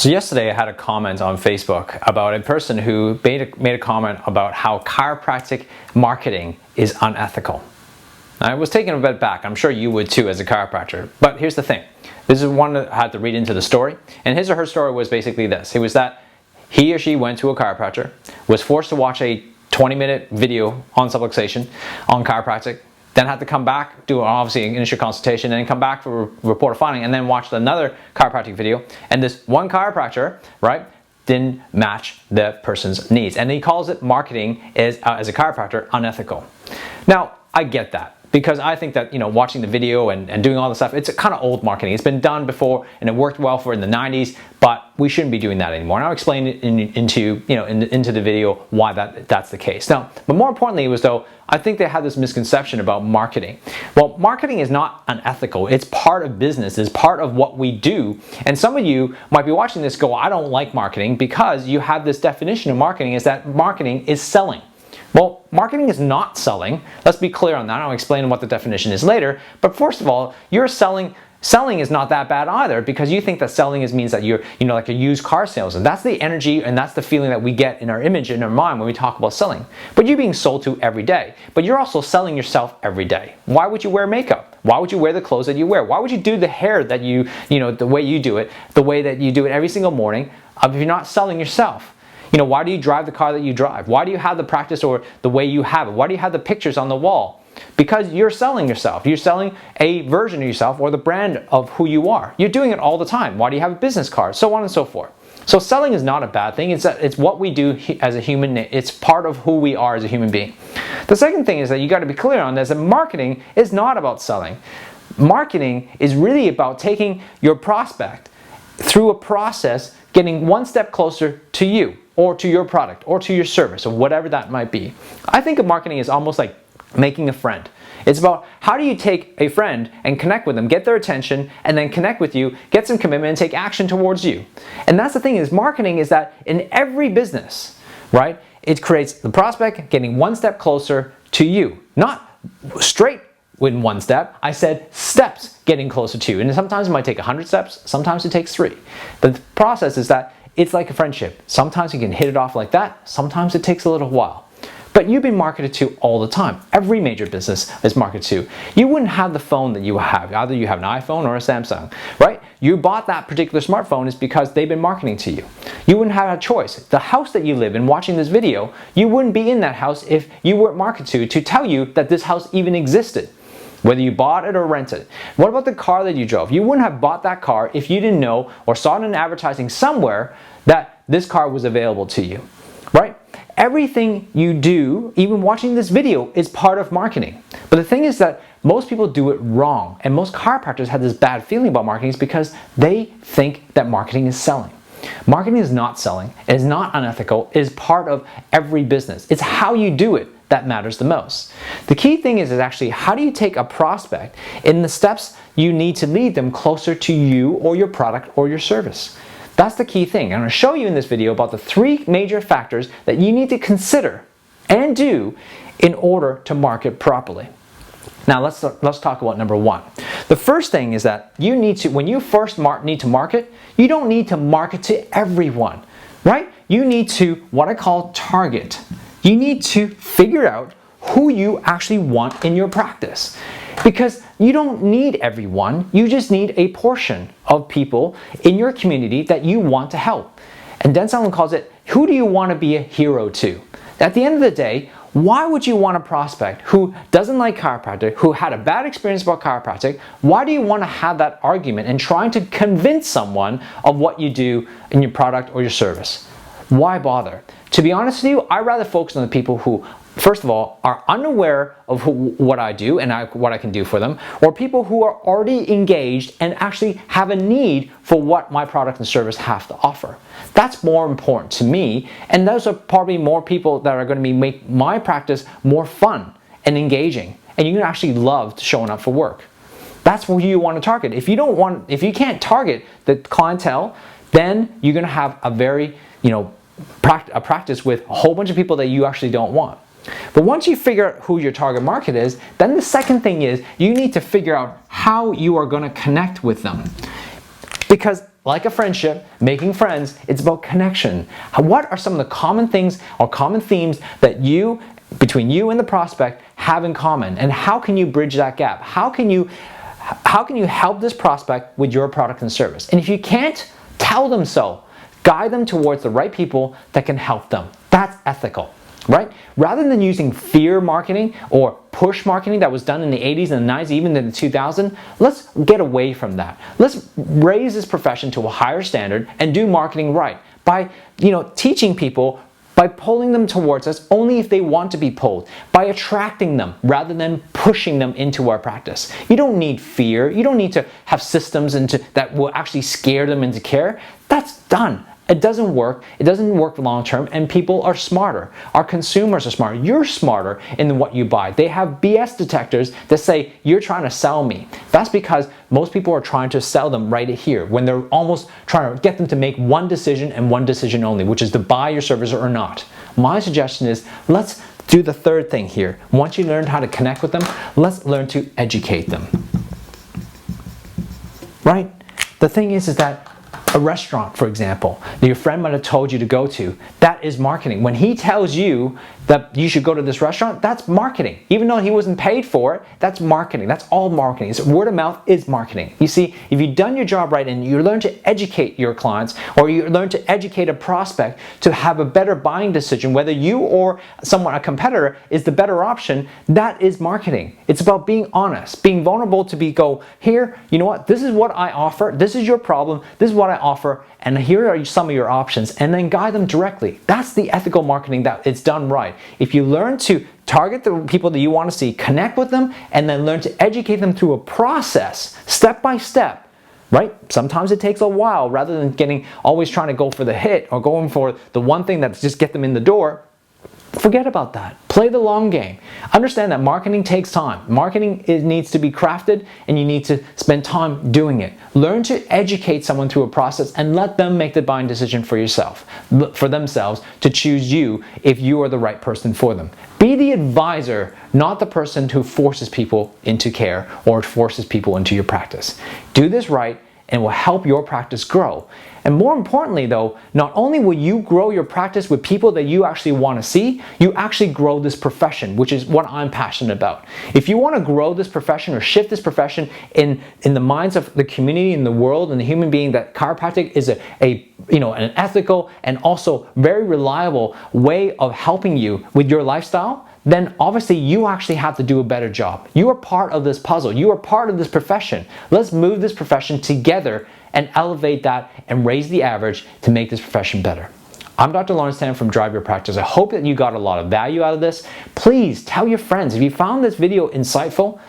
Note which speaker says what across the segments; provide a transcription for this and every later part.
Speaker 1: So yesterday I had a comment on Facebook about a person who made a comment about how chiropractic marketing is unethical. I was taken a bit back. I'm sure you would too as a chiropractor. But here's the thing. This is one that I had to read into the story. And his or her story was basically this. It was that he or she went to a chiropractor, was forced to watch a 20-minute video on subluxation, on chiropractic, then had to come back, do obviously an initial consultation, and then come back for a report of finding, and then watch another chiropractic video. And this one chiropractor, right, didn't match the person's needs. And he calls it marketing as a chiropractor unethical. Now, I get that. Because I think that, watching the video and doing all the stuff, it's a kind of old marketing. It's been done before and it worked well for in the 90s, but we shouldn't be doing that anymore. And I'll explain it into the video why that's the case. Now, but more importantly was though, I think they had this misconception about marketing. Well, marketing is not unethical. It's part of business. It's part of what we do. And some of you might be watching this go, I don't like marketing, because you have this definition of marketing is that marketing is selling. Well, marketing is not selling. Let's be clear on that. I'll explain what the definition is later. But first of all, you're selling. Selling is not that bad either, because you think that selling means that you're, like a used car salesman. That's the energy and that's the feeling that we get in our image, in our mind when we talk about selling. But you're being sold to every day. But you're also selling yourself every day. Why would you wear makeup? Why would you wear the clothes that you wear? Why would you do the hair that the way you do it, the way that you do it every single morning, if you're not selling yourself? Why do you drive the car that you drive? Why do you have the practice or the way you have it? Why do you have the pictures on the wall? Because you're selling yourself. You're selling a version of yourself or the brand of who you are. You're doing it all the time. Why do you have a business card? So on and so forth. So selling is not a bad thing. It's what we do as a human. It's part of who we are as a human being. The second thing is that you got to be clear on this, that marketing is not about selling. Marketing is really about taking your prospect through a process, getting one step closer to you, or to your product, or to your service, or whatever that might be. I think of marketing as almost like making a friend. It's about how do you take a friend and connect with them, get their attention, and then connect with you, get some commitment, and take action towards you. And that's the thing is marketing is that in every business, right, it creates the prospect getting one step closer to you. Not straight in one step, I said steps getting closer to you. And sometimes it might take 100 steps, sometimes it takes 3. The process is that it's like a friendship. Sometimes you can hit it off like that, sometimes it takes a little while. But you've been marketed to all the time. Every major business is marketed to. You wouldn't have the phone that you have. Either you have an iPhone or a Samsung, right? You bought that particular smartphone is because they've been marketing to you. You wouldn't have a choice. The house that you live in watching this video, you wouldn't be in that house if you weren't marketed to tell you that this house even existed. Whether you bought it or rented it. What about the car that you drove? You wouldn't have bought that car if you didn't know or saw it in advertising somewhere that this car was available to you, right? Everything you do, even watching this video, is part of marketing. But the thing is that most people do it wrong, and most chiropractors have this bad feeling about marketing is because they think that marketing is selling. Marketing is not selling, it is not unethical, it is part of every business. It's how you do it that matters the most. The key thing is actually how do you take a prospect in the steps you need to lead them closer to you or your product or your service. That's the key thing. I'm going to show you in this video about the 3 major factors that you need to consider and do in order to market properly. Now let's talk about number 1. The first thing is that you need to, when you first need to market, you don't need to market to everyone, right? You need to, what I call, target. You need to figure out who you actually want in your practice. Because you don't need everyone, you just need a portion of people in your community that you want to help. And Dan Sullivan calls it, who do you want to be a hero to? At the end of the day, why would you want a prospect who doesn't like chiropractic, who had a bad experience about chiropractic? Why do you want to have that argument and trying to convince someone of what you do in your product or your service? Why bother? To be honest with you, I'd rather focus on the people who, first of all, are unaware of what I do and what I can do for them, or people who are already engaged and actually have a need for what my product and service have to offer. That's more important to me, and those are probably more people that are going to make my practice more fun and engaging, and you're going to actually love showing up for work. That's who you want to target. If you can't target the clientele, then you're going to have a very, a practice with a whole bunch of people that you actually don't want. But once you figure out who your target market is, then the second thing is you need to figure out how you are going to connect with them. Because like a friendship, making friends, it's about connection. What are some of the common things or common themes that between you and the prospect have in common? And how can you bridge that gap? How can you help this prospect with your product and service? And if you can't, tell them so. Guide them towards the right people that can help them. That's ethical, right? Rather than using fear marketing or push marketing that was done in the 80s and the 90s, even in the 2000s, let's get away from that. Let's raise this profession to a higher standard and do marketing right by, teaching people, by pulling them towards us only if they want to be pulled, by attracting them rather than pushing them into our practice. You don't need fear. You don't need to have systems that will actually scare them into care. That's done. It doesn't work. It doesn't work long term, and people are smarter. Our consumers are smarter. You're smarter in what you buy. They have BS detectors that say you're trying to sell me. That's because most people are trying to sell them right here when they're almost trying to get them to make one decision and one decision only, which is to buy your service or not. My suggestion is let's do the third thing here. Once you learn how to connect with them, let's learn to educate them. Right? The thing is that a restaurant, for example, that your friend might have told you to go to, that is marketing. When he tells you that you should go to this restaurant, that's marketing. Even though he wasn't paid for it, that's marketing. That's all marketing. So word of mouth is marketing. You see, if you've done your job right and you learn to educate your clients, or you learn to educate a prospect to have a better buying decision, whether you or a competitor is the better option, that is marketing. It's about being honest, being vulnerable to go, here, you know what, this is what I offer, this is your problem, this is what I offer, and here are some of your options, and then guide them directly. That's the ethical marketing that it's done right. If you learn to target the people that you want to see, connect with them, and then learn to educate them through a process, step by step, right? Sometimes it takes a while rather than always trying to go for the hit or going for the one thing that's just get them in the door. Forget about that. Play the long game. Understand that marketing takes time. Marketing needs to be crafted, and you need to spend time doing it. Learn to educate someone through a process and let them make the buying decision for themselves to choose you if you are the right person for them. Be the advisor, not the person who forces people into care or forces people into your practice. Do this right, and it will help your practice grow. And more importantly though, not only will you grow your practice with people that you actually want to see, you actually grow this profession, which is what I'm passionate about. If you want to grow this profession or shift this profession in the minds of the community, in the world, and the human being, that chiropractic is an ethical and also very reliable way of helping you with your lifestyle, then obviously you actually have to do a better job. You are part of this puzzle. You are part of this profession. Let's move this profession together and elevate that and raise the average to make this profession better. I'm Dr. Lawrence Tan from Drive Your Practice. I hope that you got a lot of value out of this. Please tell your friends. If you found this video insightful,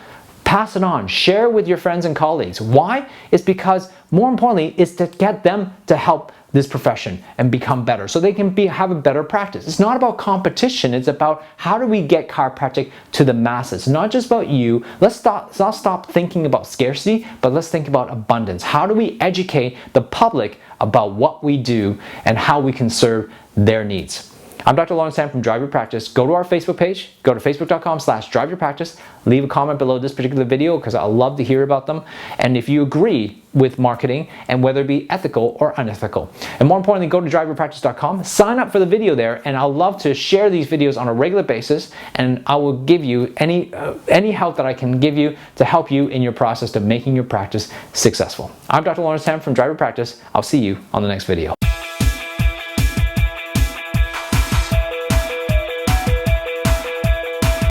Speaker 1: pass it on. Share it with your friends and colleagues. Why? It's because, more importantly, it's to get them to help this profession and become better so they can have a better practice. It's not about competition. It's about how do we get chiropractic to the masses. It's not just about you. Let's not stop thinking about scarcity, but let's think about abundance. How do we educate the public about what we do and how we can serve their needs? I'm Dr. Lawrence Tan from Drive Your Practice. Go to our Facebook page, go to facebook.com/driveyourpractice, leave a comment below this particular video because I love to hear about them. And if you agree with marketing and whether it be ethical or unethical. And more importantly, go to driveyourpractice.com, sign up for the video there, and I'll love to share these videos on a regular basis, and I will give you any help that I can give you to help you in your process of making your practice successful. I'm Dr. Lawrence Tan from Drive Your Practice. I'll see you on the next video.